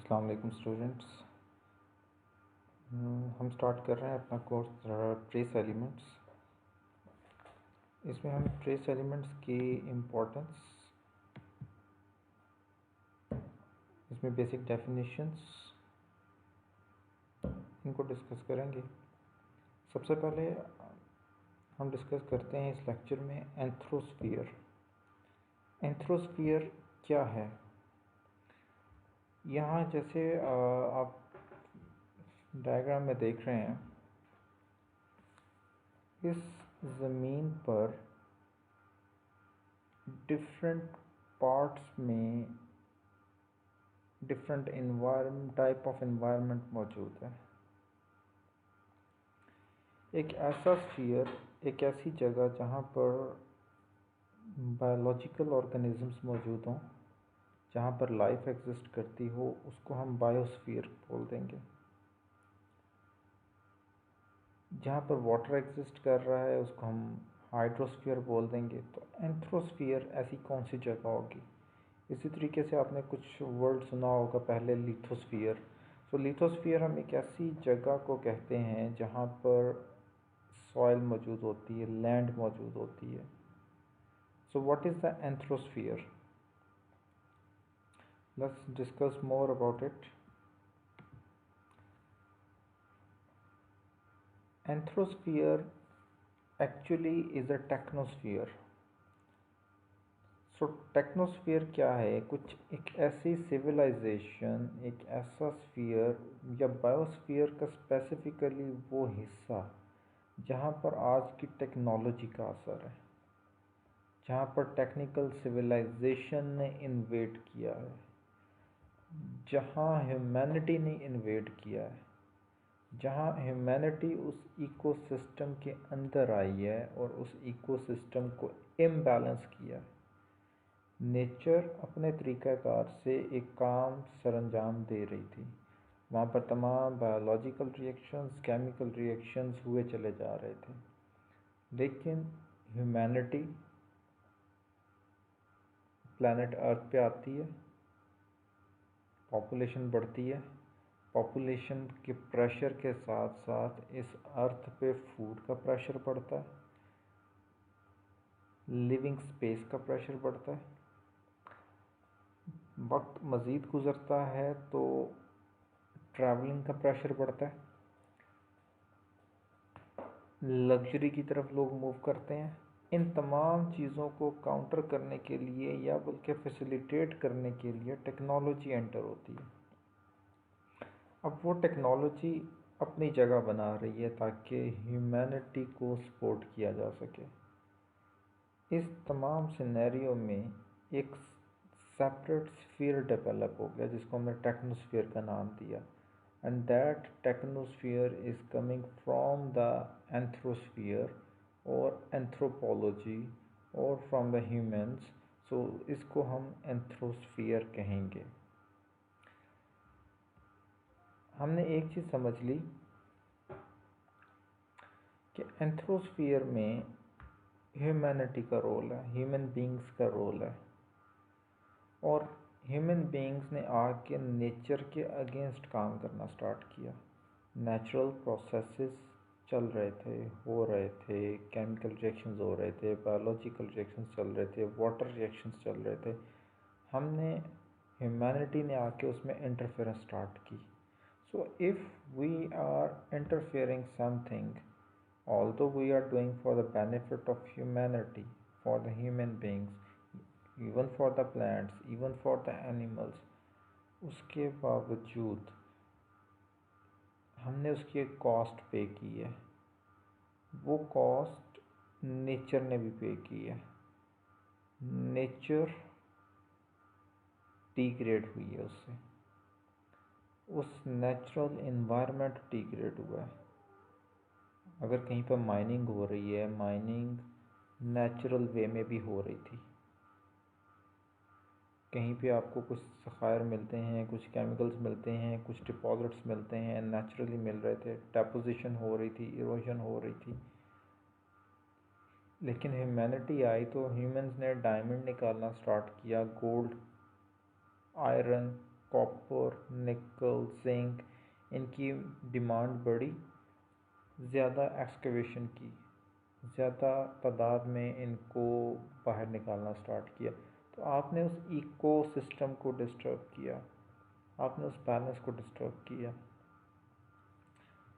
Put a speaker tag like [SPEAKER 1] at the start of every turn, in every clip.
[SPEAKER 1] अस्सलाम वालेकुम स्टूडेंट्स। हम स्टार्ट कर रहे हैं अपना कोर्स ट्रेस एलिमेंट्स। इसमें हम ट्रेस एलिमेंट्स की इम्पोर्टेंस, इसमें बेसिक डेफिनेशंस इनको डिस्कस करेंगे। सबसे पहले हम डिस्कस करते हैं इस लेक्चर में एंथ्रोस्फीयर। एंथ्रोस्फीयर क्या है? यहाँ जैसे आप डायग्राम में देख रहे हैं, इस ज़मीन पर डिफरेंट पार्ट्स में डिफरेंट टाइप ऑफ एनवायरनमेंट मौजूद है। एक ऐसा स्फीयर, एक ऐसी जगह जहाँ पर बायोलॉजिकल ऑर्गेनिजम्स मौजूद हों, जहाँ पर लाइफ एग्जिस्ट करती हो, उसको हम बायोस्फीयर बोल देंगे। जहाँ पर वाटर एग्जिस्ट कर रहा है उसको हम हाइड्रोस्फीयर बोल देंगे। तो एंथ्रोस्फीयर ऐसी कौन सी जगह होगी? इसी तरीके से आपने कुछ वर्ड सुना होगा पहले, लिथोस्फीयर। तो लिथोस्फीयर हम एक ऐसी जगह को कहते हैं जहाँ पर सॉइल मौजूद होती है, लैंड मौजूद होती है। So what is the anthrosphere? Let's discuss more about it. Anthrosphere actually is a technosphere. So technosphere क्या है? कुछ एक ऐसी सिविलाइजेशन, एक ऐसा स्फीयर या बायोस्फीयर का स्पेसिफिकली वो हिस्सा जहाँ पर आज की टेक्नोलॉजी का असर है, जहाँ पर टेक्निकल सिविलाइजेशन ने इन्वेड किया है, जहाँ ह्यूमैनिटी ने इन्वेड किया है, जहाँ ह्यूमैनिटी उस इकोसिस्टम के अंदर आई है और उस इकोसिस्टम को इम्बैलेंस किया है। नेचर अपने तरीक़ाकार से एक काम सरअंजाम दे रही थी, वहाँ पर तमाम बायोलॉजिकल रिएक्शंस, केमिकल रिएक्शंस हुए चले जा रहे थे। लेकिन ह्यूमैनिटी प्लैनेट अर्थ पे आती है, पॉपुलेशन बढ़ती है, पॉपुलेशन के प्रेशर के साथ साथ इस अर्थ पे फूड का प्रेशर बढ़ता है, लिविंग स्पेस का प्रेशर बढ़ता है। वक्त मज़ीद गुज़रता है तो ट्रैवलिंग का प्रेशर बढ़ता है, लग्जरी की तरफ लोग मूव करते हैं। इन तमाम चीज़ों को काउंटर करने के लिए या बल्कि फैसिलिटेट करने के लिए टेक्नोलॉजी एंटर होती है। अब वो टेक्नोलॉजी अपनी जगह बना रही है ताकि ह्यूमैनिटी को सपोर्ट किया जा सके। इस तमाम सिनेरियो में एक सेपरेट स्फीयर डेवलप हो गया जिसको हमने टेक्नोस्फीयर का नाम दिया। And that technosphere is coming from the anthrosphere और एंथ्रोपोलॉजी और फ्रॉम द ह्यूमंस। सो इसको हम एंथ्रोस्फीयर कहेंगे। हमने एक चीज़ समझ ली कि एंथ्रोस्फीयर में ह्यूमैनिटी का रोल है, ह्यूमन बींग्स का रोल है, और ह्यूमन बींग्स ने आके नेचर के अगेंस्ट काम करना स्टार्ट किया। नेचुरल प्रोसेसेस चल रहे थे, हो रहे थे, केमिकल रिएक्शंस हो रहे थे, बायोलॉजिकल रिएक्शंस चल रहे थे, वाटर रिएक्शंस चल रहे थे। हमने ह्यूमैनिटी ने आके उसमें इंटरफेरेंस स्टार्ट की। So if we are interfering something, although we are doing for the benefit of humanity, for the human beings, even for the plants, even for the animals, उसके बावजूद हमने उसकी एक कॉस्ट पे की है। वो कॉस्ट नेचर ने भी पे की है। नेचर डिग्रेड हुई है उससे, उस नेचुरल इन्वायरमेंट डिग्रेड हुआ है। अगर कहीं पर माइनिंग हो रही है, माइनिंग नेचुरल वे में भी हो रही थी। कहीं पे आपको कुछ ज़खायर मिलते हैं, कुछ केमिकल्स मिलते हैं, कुछ डिपॉजिट्स मिलते हैं, नेचुरली मिल रहे थे, डेपोजिशन हो रही थी, इरोजन हो रही थी। लेकिन ह्यूमैनिटी आई तो ह्यूमंस ने डायमंड निकालना स्टार्ट किया, गोल्ड, आयरन, कॉपर, निकल, जिंक, इनकी डिमांड बढ़ी, ज़्यादा एक्सकवेशन की, ज़्यादा तादाद में इनको बाहर निकालना स्टार्ट किया, तो आपने उस इको सिस्टम को डिस्टर्ब किया, आपने उस बैलेंस को डिस्टर्ब किया।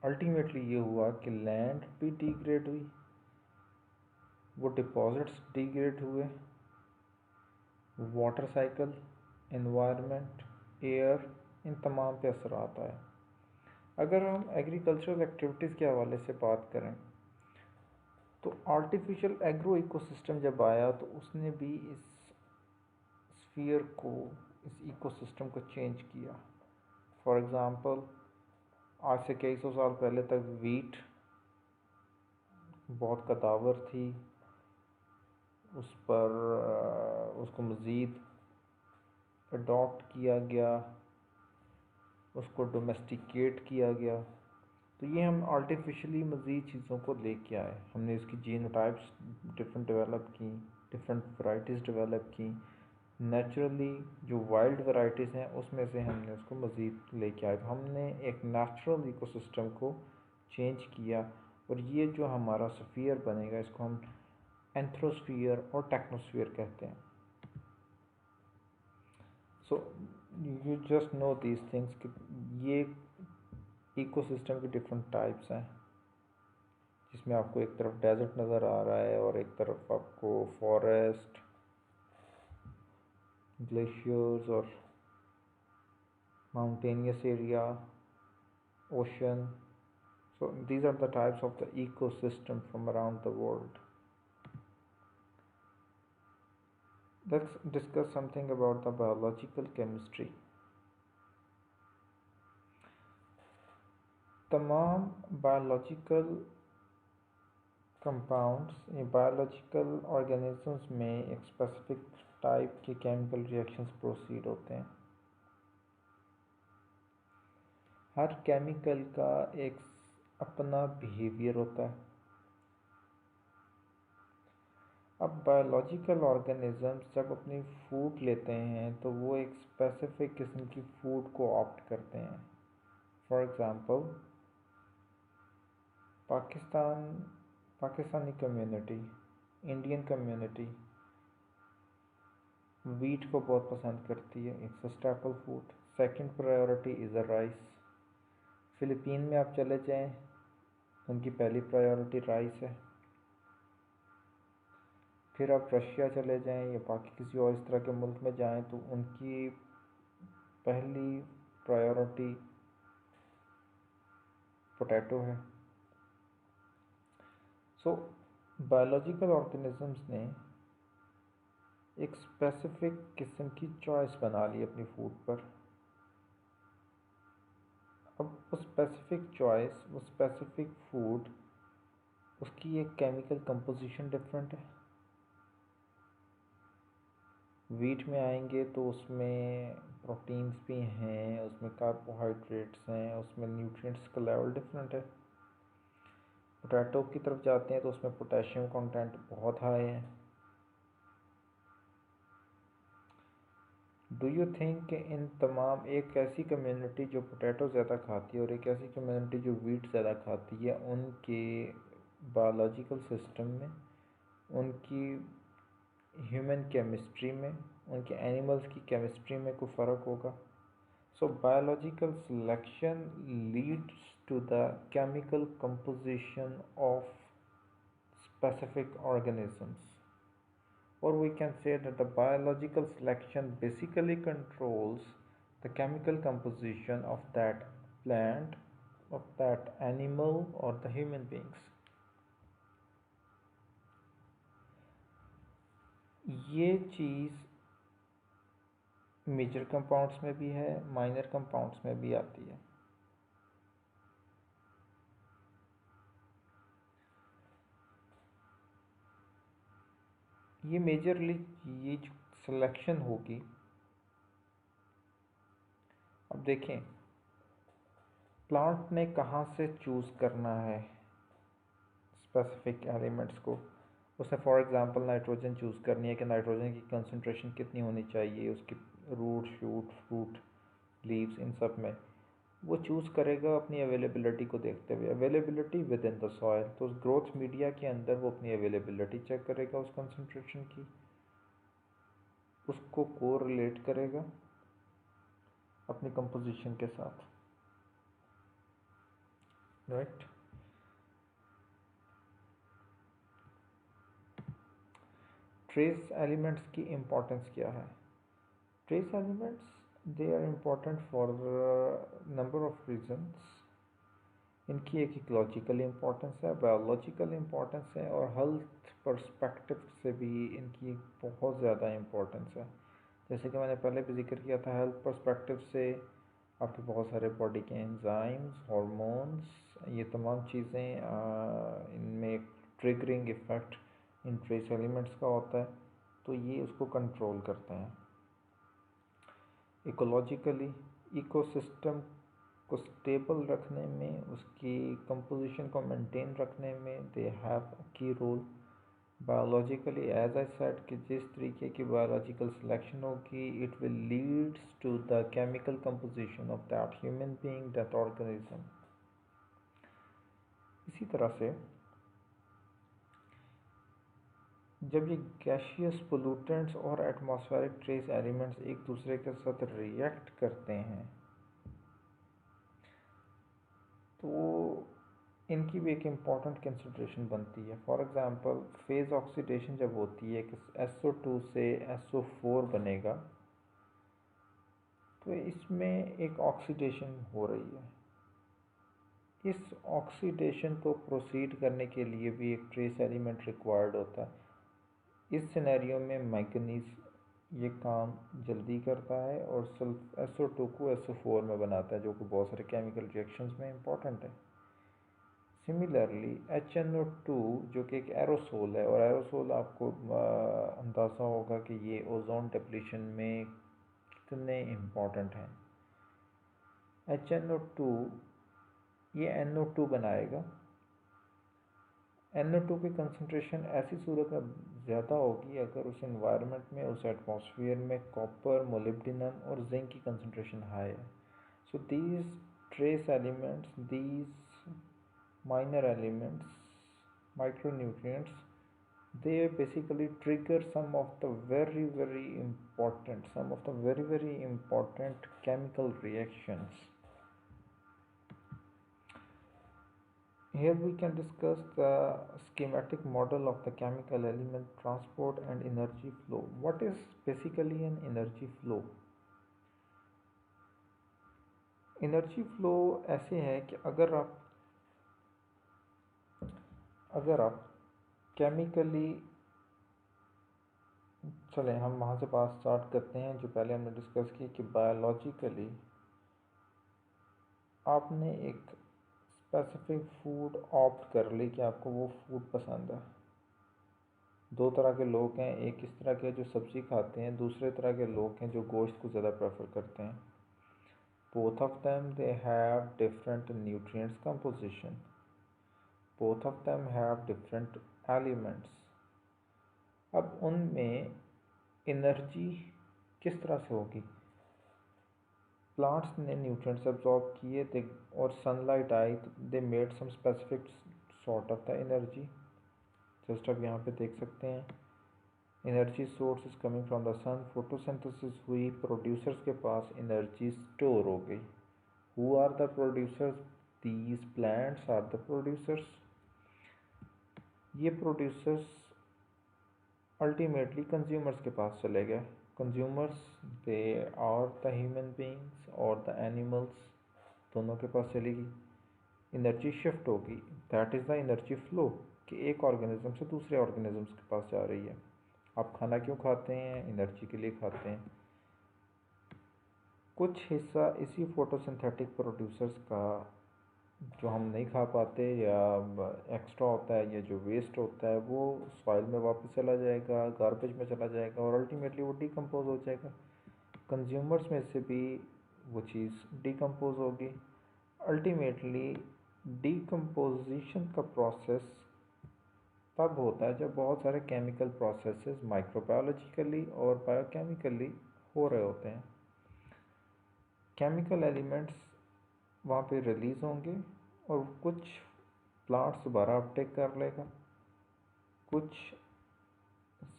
[SPEAKER 1] अल्टीमेटली ये हुआ कि लैंड भी डिग्रेड हुई, वो डिपॉजिट्स डिग्रेड हुए, वाटर साइकिल, एनवायरनमेंट, एयर, इन तमाम पे असर आता है। अगर हम एग्रीकल्चरल एक्टिविटीज़ के हवाले से बात करें तो आर्टिफिशियल एग्रो इकोसिस्टम जब आया तो उसने भी इस स्फीयर को, इस इकोसिस्टम को चेंज किया। फॉर एग्ज़ाम्पल, आज से कई सौ साल पहले तक वीट बहुत कदावर थी, उस पर उसको मज़ीद अडॉप्ट किया गया, उसको डोमेस्टिकेट किया गया, तो ये हम आर्टिफिशियली मज़ीद चीज़ों को लेके आए। हमने इसकी जीनोटाइप्स डिफरेंट डेवलप की, डिफरेंट वैराइटीज़ डेवलप की, नेचुरली जो वाइल्ड वैराइटीज़ हैं उसमें से हमने उसको मज़ीद लेके आए। तो हमने एक नेचुरल इकोसिस्टम को चेंज किया, और ये जो हमारा स्फीयर बनेगा इसको हम एंथ्रोस्फीयर और टेक्नोस्फीयर कहते हैं। So you just know these things कि ये इकोसिस्टम की डिफरेंट टाइप्स हैं, जिसमें आपको एक तरफ डेजर्ट नज़र आ रहा है और एक तरफ आपको फॉरेस्ट, ग्लेशियर्स और mountainous area, ocean. So these are the types of the ecosystem from around the world. Let's discuss something about the biological chemistry. तमाम biological compounds या biological organisms में एक specific type के chemical reactions proceed होते हैं। हर chemical का एक अपना बिहेवियर होता है। अब बायोलॉजिकल ऑर्गेनिजम्स जब अपनी फूड लेते हैं तो वो एक स्पेसिफिक किस्म की फूड को ऑप्ट करते हैं। For example, Pakistani community, Indian community wheat को बहुत पसंद करती है, it's a staple food. Second priority is a rice. Philippine में आप चले जाएं, उनकी पहली प्रायोरिटी राइस है। फिर आप रशिया चले जाएं या बाकी किसी और इस तरह के मुल्क में जाएं तो उनकी पहली प्रायोरिटी पोटैटो है। सो बायोलॉजिकल ऑर्गेनिजम्स ने एक स्पेसिफिक किस्म की चॉइस बना ली अपनी फूड पर। अब वो स्पेसिफिक चॉइस, वो स्पेसिफिक फूड, उसकी एक केमिकल कंपोजिशन डिफरेंट है। वीट में आएंगे तो उसमें प्रोटीन्स भी हैं, उसमें कार्बोहाइड्रेट्स हैं, उसमें न्यूट्रिएंट्स का लेवल डिफरेंट है। पोटैटो की तरफ जाते हैं तो उसमें पोटेशियम कंटेंट बहुत हाई है। डू यू थिंक कि इन तमाम, एक ऐसी कम्युनिटी जो पोटैटो ज़्यादा खाती है और एक ऐसी कम्युनिटी जो वीट ज़्यादा खाती है, उनके बायोलॉजिकल सिस्टम में, उनकी ह्यूमन केमिस्ट्री में, उनके एनिमल्स की केमिस्ट्री में कोई फ़र्क होगा? So biological selection leads to the chemical composition of specific organisms, or we can say that the biological selection basically controls the chemical composition of that plant, of that animal or the human beings. ये चीज़ major compounds में भी है, minor compounds में भी आती है। ये majorly, ये जो सिलेक्शन होगी, अब देखें प्लांट ने कहाँ से चूज़ करना है स्पेसिफिक एलिमेंट्स को। उसने फॉर एग्ज़ाम्पल नाइट्रोजन चूज़ करनी है कि नाइट्रोजन की कंसंट्रेशन कितनी होनी चाहिए उसकी रूट, शूट, फ्रूट लीव्स, इन सब में वो चूज़ करेगा अपनी अवेलेबिलिटी को देखते हुए, availability with in the soil. तो उस ग्रोथ मीडिया के अंदर वो अपनी अवेलेबिलिटी चेक करेगा उस कंसंट्रेशन की, उसको कोरिलेट करेगा अपनी कंपोजिशन के साथ, राइट। ट्रेस एलिमेंट्स की इम्पोर्टेंस क्या है? Trace elements they are important for number of reasons. इनकी एक इकोलॉजिकल इम्पोर्टेंस है, बायोलॉजिकल इम्पोर्टेंस है, और हेल्थ पर्सपेक्टिव से भी इनकी बहुत ज़्यादा इम्पोर्टेंस है। जैसे कि मैंने पहले भी जिक्र किया था, हेल्थ पर्सपेक्टिव से आपके बहुत सारे बॉडी के एंजाइम्स, हार्मोन्स, ये तमाम चीज़ें इनमें एक ट्रिगरिंग इफ़ेक्ट इन ट्रेस एलिमेंट्स का होता है, तो ये उसको कंट्रोल करते हैं। इकोलॉजिकली इकोसिस्टम को स्टेबल रखने में, उसकी कंपोजिशन को मेंटेन रखने में they have key role. Biologically as I said कि जिस तरीके की बायोलॉजिकल सिलेक्शन होगी, it will leads to the chemical composition of that human being, that organism. इसी तरह से जब ये गैशियस पोल्यूटेंट्स और एटमॉस्फेरिक ट्रेस एलिमेंट्स एक दूसरे के साथ रिएक्ट करते हैं, तो इनकी भी एक इम्पॉर्टेंट कंसिड्रेशन बनती है। फॉर एग्ज़ाम्पल, फेज़ ऑक्सीडेशन जब होती है कि SO2 से SO4 बनेगा, तो इसमें एक ऑक्सीडेशन हो रही है। इस ऑक्सीडेशन को प्रोसीड करने के लिए भी एक ट्रेस एलिमेंट रिक्वायर्ड होता है। इस सिनेरियो में मैंगनीज ये काम जल्दी करता है और SO2 को SO4 में बनाता है, जो कि बहुत सारे केमिकल रिएक्शंस में इम्पॉर्टेंट है। सिमिलरली HNO2 जो कि एक एरोसोल है, और एरोसोल आपको अंदाज़ा होगा कि ये ओजोन डिप्लीशन में कितने इम्पॉर्टेंट हैं। HNO2 ये NO2 बनाएगा। NO2 की कंसंट्रेशन ऐसी सूरत में ज़्यादा होगी अगर उस एनवायरनमेंट में, उस एटमॉस्फेयर में कॉपर, मोलिब्डेनम और जिंक की कंसंट्रेशन हाई है। So these trace elements, these minor elements, micronutrients, they basically trigger some of the very important chemical reactions. Here we can discuss the schematic model of the chemical element transport and energy flow. What is basically an energy flow? Energy flow ऐसे है कि अगर आप chemically, चलें हम वहाँ से बात स्टार्ट करते हैं जो पहले हमने डिस्कस की कि बायोलॉजिकली आपने एक स्पेसिफिक फूड ऑप्ट कर ली कि आपको वो फूड पसंद है। दो तरह के लोग हैं, एक इस तरह के जो सब्ज़ी खाते हैं, दूसरे तरह के लोग हैं जो गोश्त को ज़्यादा प्रेफर करते हैं। Both of them they have different nutrients composition, both of them have different elements. अब उनमें एनर्जी किस तरह से होगी? प्लांट्स ने न्यूट्रिएंट्स एब्जॉर्ब किए और सनलाइट आई, they made some specific sort of the energy. Just आप यहाँ पे देख सकते हैं, energy source is coming from the sun, photosynthesis हुई, प्रोड्यूसर्स के पास एनर्जी स्टोर हो गई। Who are the producers? These plants are the producers. ये प्रोड्यूसर्स अल्टीमेटली कंज्यूमर्स के पास चले गए। Consumers they are the human beings और द एनिमल्स, दोनों के पास चली गई। एनर्जी शिफ्ट होगी, that is the energy flow, कि एक ऑर्गेनिज्म से दूसरे ऑर्गेनिजम्स के पास जा रही है। आप खाना क्यों खाते हैं? एनर्जी के लिए खाते हैं। कुछ हिस्सा इसी फोटोसिंथेटिक प्रोड्यूसर्स का जो हम नहीं खा पाते या एक्स्ट्रा होता है या जो वेस्ट होता है, वो सॉइल में वापस चला जाएगा, गार्बेज में चला जाएगा और अल्टीमेटली वो डिकम्पोज हो जाएगा। कंज्यूमर्स में से भी वो चीज़ डिकम्पोज होगी। अल्टीमेटली डिकम्पोजिशन का प्रोसेस तब होता है जब बहुत सारे केमिकल प्रोसेसेस माइक्रोबायोलॉजिकली और बायोकेमिकली हो रहे होते हैं। केमिकल एलिमेंट्स वहाँ पे रिलीज़ होंगे और कुछ प्लांट्स दोबारा अपटेक कर लेगा, कुछ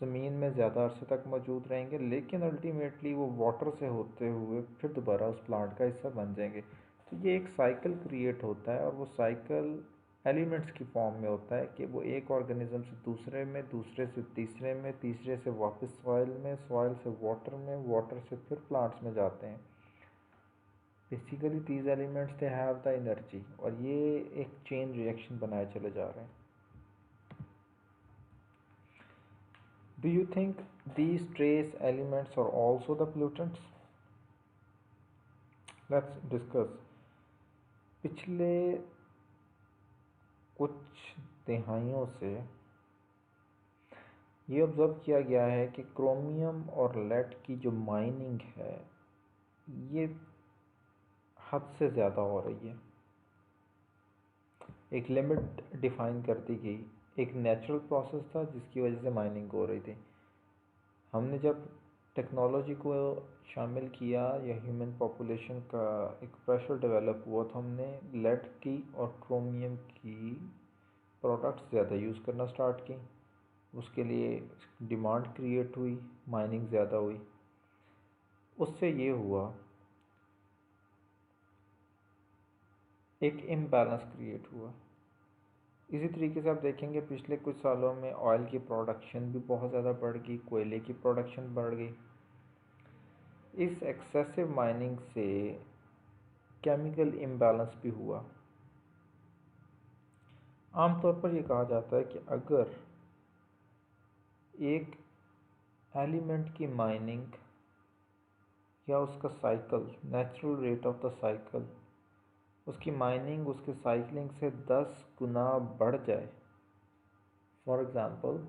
[SPEAKER 1] ज़मीन में ज़्यादा अरसे तक मौजूद रहेंगे, लेकिन अल्टीमेटली वो वाटर से होते हुए फिर दोबारा उस प्लांट का हिस्सा बन जाएंगे। तो ये एक साइकिल क्रिएट होता है और वो साइकिल एलिमेंट्स की फॉर्म में होता है कि वो एक ऑर्गेनिज्म से दूसरे में, दूसरे से तीसरे में, तीसरे से वापस सॉइल में, सॉइल से वाटर में, वाटर से फिर प्लांट्स में जाते हैं। Basically these elements they have the energy और ये एक चेन रिएक्शन बनाए चले जा रहे हैं। Do you think these trace elements are also the pollutants? Let's discuss. पिछले कुछ दहाइयों से ये ऑब्ज़र्व किया गया है कि क्रोमियम और लेड की जो माइनिंग है ये हद से ज़्यादा हो रही है। एक लिमिट डिफ़ाइन कर दी गई, एक नेचुरल प्रोसेस था जिसकी वजह से माइनिंग हो रही थी। हमने जब टेक्नोलॉजी को शामिल किया या ह्यूमन पॉपुलेशन का एक प्रेशर डेवलप हुआ तो हमने लेड की और क्रोमियम की प्रोडक्ट्स ज़्यादा यूज़ करना स्टार्ट की, उसके लिए डिमांड क्रिएट हुई, माइनिंग ज़्यादा हुई। उससे ये हुआ एक इम्बैलेंस क्रिएट हुआ। इसी तरीके से आप देखेंगे पिछले कुछ सालों में ऑयल की प्रोडक्शन भी बहुत ज़्यादा बढ़ गई, कोयले की प्रोडक्शन बढ़ गई। इस एक्सेसिव माइनिंग से केमिकल इम्बैलेंस भी हुआ। आमतौर पर यह कहा जाता है कि अगर एक एलिमेंट की माइनिंग या उसका cycle, natural rate of the cycle, उसकी माइनिंग उसके साइकिलिंग से 10 गुना बढ़ जाए, फॉर एग्ज़ाम्पल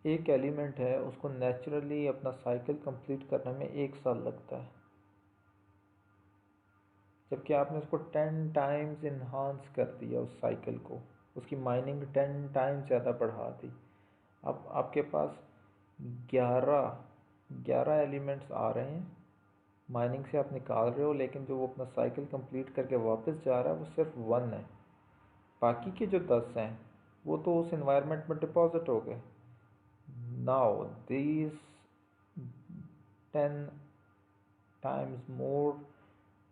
[SPEAKER 1] एक एलिमेंट है उसको नेचुरली अपना साइकिल कंप्लीट करने में 1 साल लगता है, जबकि आपने उसको 10 टाइम्स इन्हांस कर दिया उस साइकिल को, उसकी माइनिंग 10 टाइम्स ज़्यादा बढ़ा दी। अब आपके पास 11 एलिमेंट्स आ रहे हैं, माइनिंग से आप निकाल रहे हो, लेकिन जो वो अपना साइकिल कंप्लीट करके वापस जा रहा है वो सिर्फ 1 है। बाकी के जो 10 हैं वो तो उस इन्वायरमेंट में डिपॉजिट हो गए। Now these 10 times more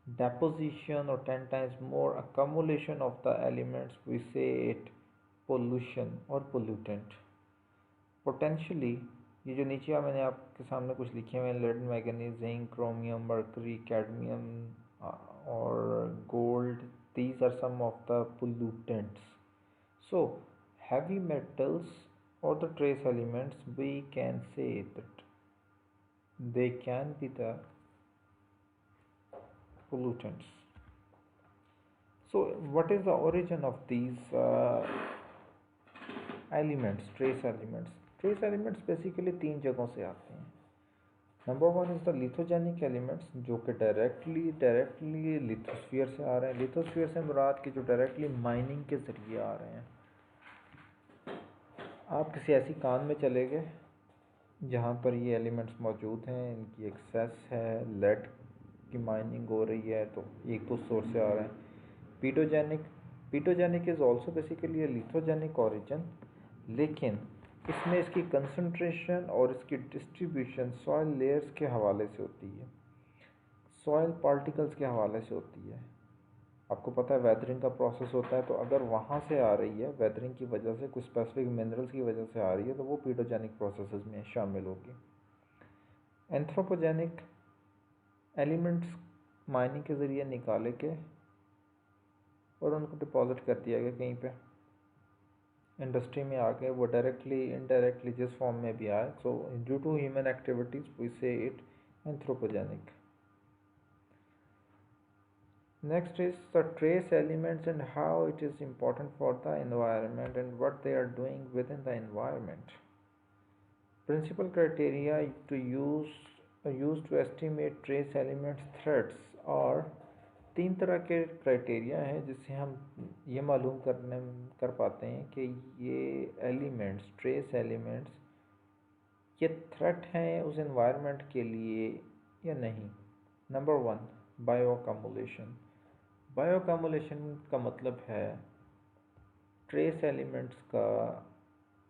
[SPEAKER 1] deposition or 10 times more accumulation of the elements, we say it pollution or pollutant. Potentially ये जो नीचे मैंने आपके सामने कुछ लिखे हुए हैं, lead, manganese, zinc, chromium, mercury, cadmium और gold, these are some of the pollutants. So heavy metals or the trace elements, we can say that they can be the pollutants. So what is the origin of these elements, trace elements? Trace elements basically 3 जगहों से आते हैं। Number 1 is the lithogenic elements, जो कि directly lithosphere से आ रहे हैं। Lithosphere से मुराद कि जो डायरेक्टली माइनिंग के ज़रिए आ रहे हैं। आप किसी ऐसी कान में चले गए जहाँ पर ये एलिमेंट्स मौजूद हैं, इनकी एक्सेस है, लेड की माइनिंग हो रही है, तो एक तो सोर्स से आ रहा है। Pedogenic is also basically a lithogenic origin, लेकिन इसमें इसकी कंसंट्रेशन और इसकी डिस्ट्रीब्यूशन सॉइल लेयर्स के हवाले से होती है, सॉइल पार्टिकल्स के हवाले से होती है। आपको पता है वेदरिंग का प्रोसेस होता है, तो अगर वहाँ से आ रही है, वेदरिंग की वजह से, कुछ स्पेसिफिक मिनरल्स की वजह से आ रही है, तो वो पीटोजेनिक प्रोसेसेस में शामिल होगी। एंथ्रोपोजेनिक एलिमेंट्स माइनिंग के ज़रिए निकाले के और उनको डिपॉजिट कर दिया गया कहीं पे, इंडस्ट्री में आ गए, वो डायरेक्टली इनडायरेक्टली जिस फॉर्म में भी आए, so due to human activities we say it anthropogenic. Next is the trace elements and how it is important for the environment and what they are doing within the environment. Principal criteria to use to estimate trace elements threats और 3 तरह के criteria हैं जिससे हम ये मालूम कर पाते हैं कि ये एलिमेंट्स, ट्रेस एलिमेंट्स ये थ्रेट हैं उस एनवायरनमेंट के लिए या नहीं। Number 1, bio accumulation. Bio accumulation का मतलब है ट्रेस एलिमेंट्स का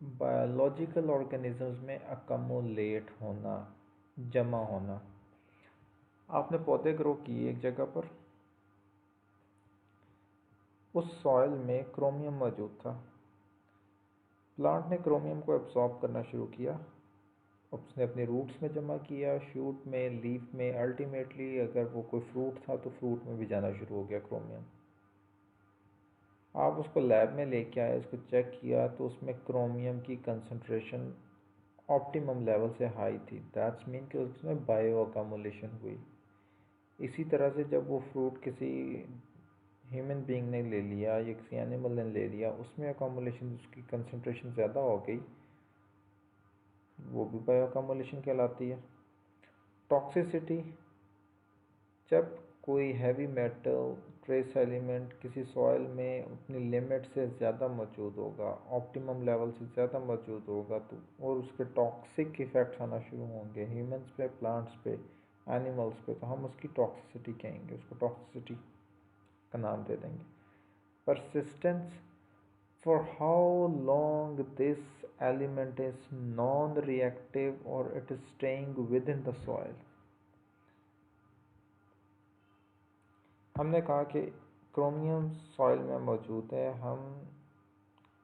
[SPEAKER 1] बायोलॉजिकल ऑर्गेनिजम्स में अकामुलेट होना, जमा होना। आपने पौधे ग्रो किए एक जगह पर, उस सॉइल में क्रोमियम मौजूद था। प्लांट ने क्रोमियम को एब्जॉर्ब करना शुरू किया, उसने अपने रूट्स में जमा किया, शूट में, लीफ में, अल्टीमेटली अगर वो कोई फ्रूट था तो फ्रूट में भी जाना शुरू हो गया क्रोमियम। आप उसको लैब में लेके आए, उसको चेक किया तो उसमें क्रोमियम की कंसंट्रेशन ऑप्टिमम लेवल से हाई थी। दैट्स मीन कि उसमें बायो अकामुलेशन हुई। इसी तरह से जब वो फ्रूट किसी ह्यूमन बीइंग ने ले लिया या किसी एनिमल ने ले लिया, उसमें अकामुलेशन, उसकी कंसंट्रेशन ज़्यादा हो गई, वो भी बायो अकामुलेशन कहलाती है। टॉक्सिसिटी, जब कोई हैवी मेटल ट्रेस एलिमेंट किसी सॉइल में अपनी लिमिट से ज़्यादा मौजूद होगा, ऑप्टिमम लेवल से ज़्यादा मौजूद होगा, तो और उसके टॉक्सिक इफ़ेक्ट्स आना शुरू होंगे ह्यूमंस पे, प्लांट्स पे, एनिमल्स पे, तो हम उसकी टॉक्सिसिटी कहेंगे, उसको टॉक्सिसिटी का नाम दे देंगे। Persistence, for how long this element is non-reactive or it is staying within the soil। हमने कहा कि क्रोमियम सॉइल में मौजूद है, हम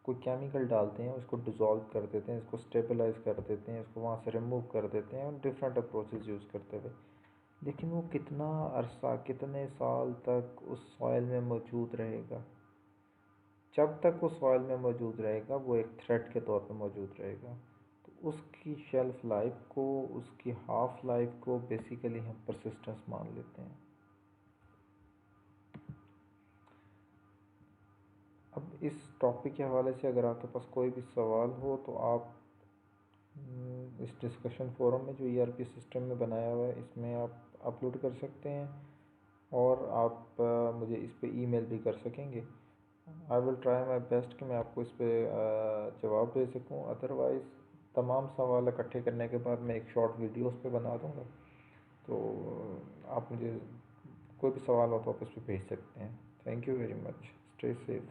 [SPEAKER 1] कोई केमिकल डालते हैं, उसको डिज़ोल्व कर देते हैं, इसको स्टेबलाइज कर देते हैं, इसको वहाँ से रिमूव कर देते हैं और डिफरेंट अप्रोचेस यूज़ करते हुए, लेकिन वो कितना अरसा, कितने साल तक उस सॉइल में मौजूद रहेगा। जब तक वो सॉइल में मौजूद रहेगा वो एक थ्रेट के तौर पे मौजूद रहेगा। तो उसकी शेल्फ लाइफ को, उसकी हाफ लाइफ को बेसिकली हम परसिस्टेंस मान लेते हैं। अब इस टॉपिक के हवाले से अगर आपके पास कोई भी सवाल हो तो आप इस डिस्कशन फोरम में जो ईआरपी सिस्टम में बनाया हुआ है इसमें आप अपलोड कर सकते हैं, और आप मुझे इस पे ईमेल भी कर सकेंगे। I will try my best कि मैं आपको इस पर जवाब दे सकूं। अदरवाइज़ तमाम सवाल इकट्ठे करने के बाद मैं एक शॉर्ट वीडियो उस पर बना दूंगा, तो आप मुझे कोई भी सवाल हो तो आप इस पर भेज सकते हैं। Thank you very much. Stay safe.